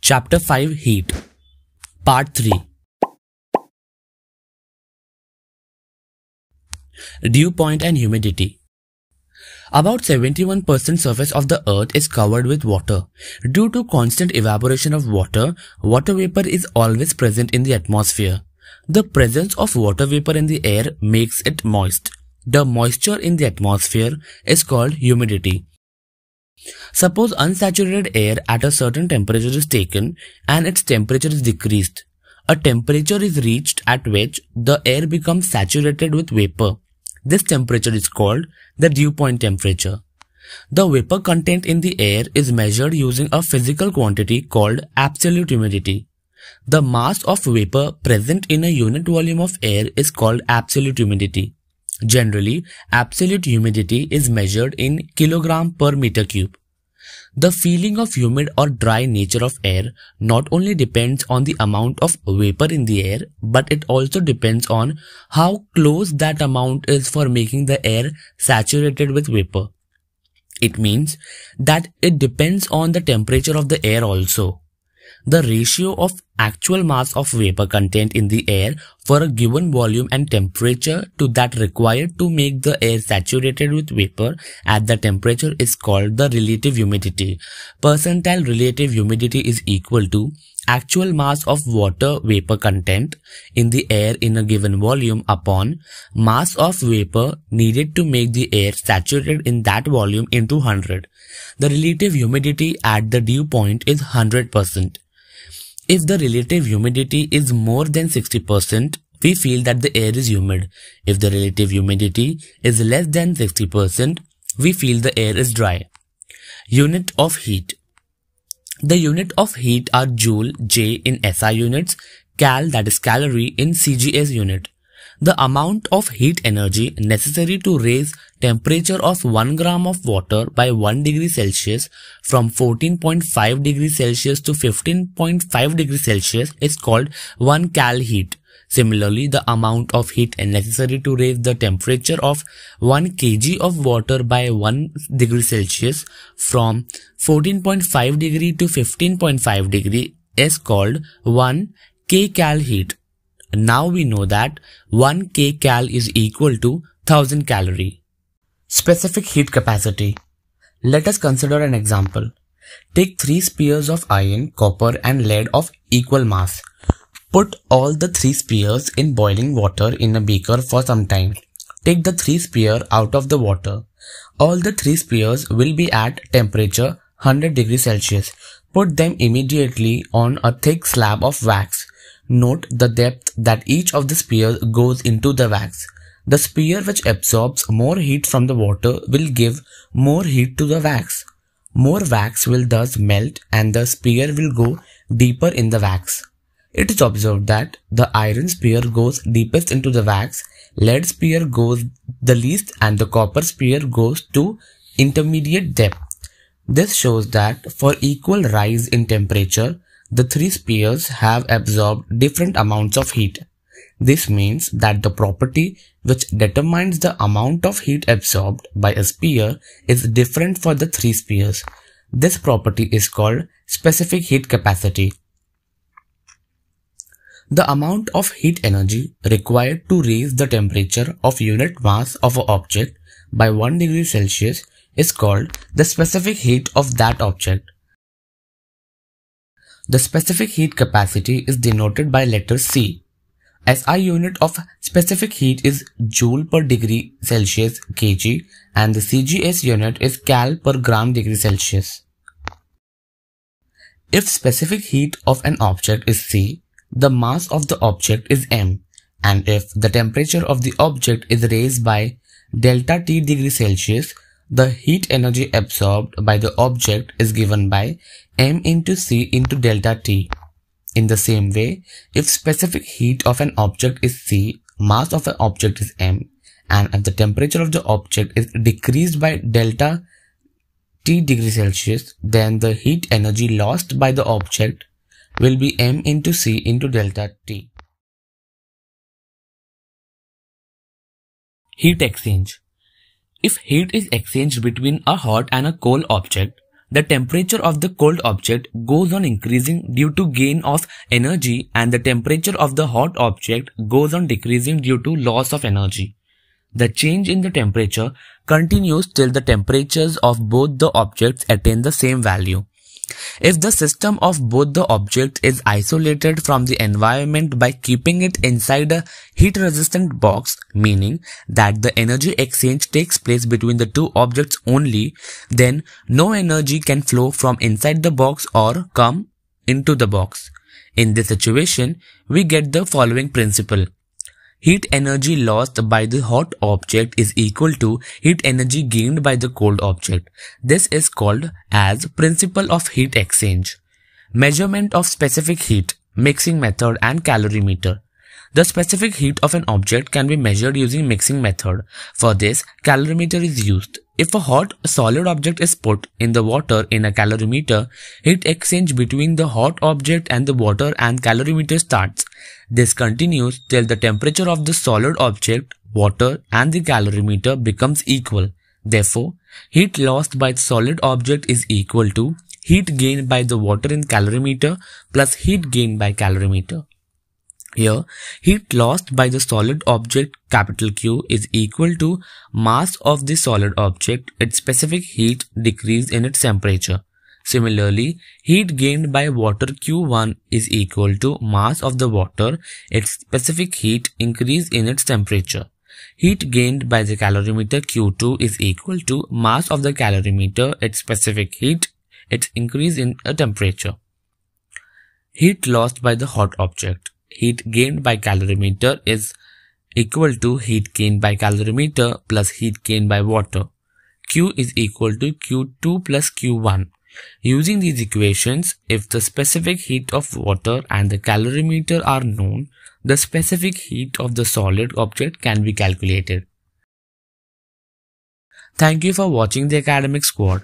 Chapter 5 Heat Part 3 Dew point and humidity. About 71% surface of the earth is covered with water. Due to constant evaporation of water, water vapor is always present in the atmosphere. The presence of water vapor in the air makes it moist. The moisture in the atmosphere is called humidity. Suppose unsaturated air at a certain temperature is taken and its temperature is decreased. A temperature is reached at which the air becomes saturated with vapor. This temperature is called the dew point temperature. The vapor content in the air is measured using a physical quantity called absolute humidity. The mass of vapor present in a unit volume of air is called absolute humidity. Generally, absolute humidity is measured in kilogram per meter cube. The feeling of humid or dry nature of air not only depends on the amount of vapor in the air, but it also depends on how close that amount is for making the air saturated with vapor. It means that it depends on the temperature of the air also. The ratio of actual mass of vapor content in the air for a given volume and temperature to that required to make the air saturated with vapor at the temperature is called the relative humidity. Percentile relative humidity is equal to actual mass of water vapor content in the air in a given volume upon mass of vapor needed to make the air saturated in that volume into 100. The relative humidity at the dew point is 100%. If the relative humidity is more than 60%, we feel that the air is humid. If the relative humidity is less than 60%, we feel the air is dry. Unit of heat. The unit of heat are joule, J in SI units, cal that is calorie in CGS unit. The amount of heat energy necessary to raise temperature of 1 gram of water by 1 degree Celsius from 14.5 degrees Celsius to 15.5 degrees Celsius is called 1 cal heat. Similarly, the amount of heat necessary to raise the temperature of 1 kg of water by 1 degree Celsius from 14.5 degree to 15.5 degree is called 1 kcal heat. Now we know that 1 kcal is equal to 1000 calorie. Specific heat capacity. Let us consider an example. Take 3 spheres of iron, copper and lead of equal mass. Put all the 3 spheres in boiling water in a beaker for some time. Take the 3 spheres out of the water. All the 3 spheres will be at temperature 100 degrees Celsius. Put them immediately on a thick slab of wax. Note the depth that each of the spheres goes into the wax. The sphere which absorbs more heat from the water will give more heat to the wax. More wax will thus melt and the sphere will go deeper in the wax. It is observed that the iron sphere goes deepest into the wax, lead sphere goes the least and the copper sphere goes to intermediate depth. This shows that for equal rise in temperature, the 3 spheres have absorbed different amounts of heat. This means that the property which determines the amount of heat absorbed by a sphere is different for the 3 spheres. This property is called specific heat capacity. The amount of heat energy required to raise the temperature of unit mass of an object by 1 degree Celsius is called the specific heat of that object. The specific heat capacity is denoted by letter C. SI unit of specific heat is joule per degree Celsius kg and the CGS unit is cal per gram degree Celsius. If specific heat of an object is C, the mass of the object is m, and if the temperature of the object is raised by delta T degree Celsius, the heat energy absorbed by the object is given by m into C into delta T. In the same way, if specific heat of an object is C, mass of an object is m, and if the temperature of the object is decreased by delta T degree Celsius, then the heat energy lost by the object will be m into C into delta T. Heat exchange. If heat is exchanged between a hot and a cold object, The temperature of the cold object goes on increasing due to gain of energy, and the temperature of the hot object goes on decreasing due to loss of energy. The change in the temperature continues till the temperatures of both the objects attain the same value. If the system of both the objects is isolated from the environment by keeping it inside a heat-resistant box, meaning that the energy exchange takes place between the two objects only, then no energy can flow from inside the box or come into the box. In this situation, we get the following principle. Heat energy lost by the hot object is equal to heat energy gained by the cold object. This is called as principle of heat exchange. Measurement of specific heat, mixing method and calorimeter. The specific heat of an object can be measured using mixing method. For this, calorimeter is used. If a hot solid object is put in the water in a calorimeter, heat exchange between the hot object and the water and calorimeter starts. This continues till the temperature of the solid object, water and the calorimeter becomes equal. Therefore, heat lost by the solid object is equal to heat gained by the water in calorimeter plus heat gained by calorimeter. Here, heat lost by the solid object capital Q is equal to mass of the solid object, its specific heat decrease in its temperature. Similarly, heat gained by water Q1 is equal to mass of the water, its specific heat increase in its temperature. Heat gained by the calorimeter Q2 is equal to mass of the calorimeter, its specific heat, its increase in a temperature. Heat lost by the hot object. Heat gained by calorimeter is equal to heat gained by calorimeter plus heat gained by water. Q is equal to Q2 plus Q1. Using these equations, if the specific heat of water and the calorimeter are known, the specific heat of the solid object can be calculated. Thank you for watching the Academic Squad.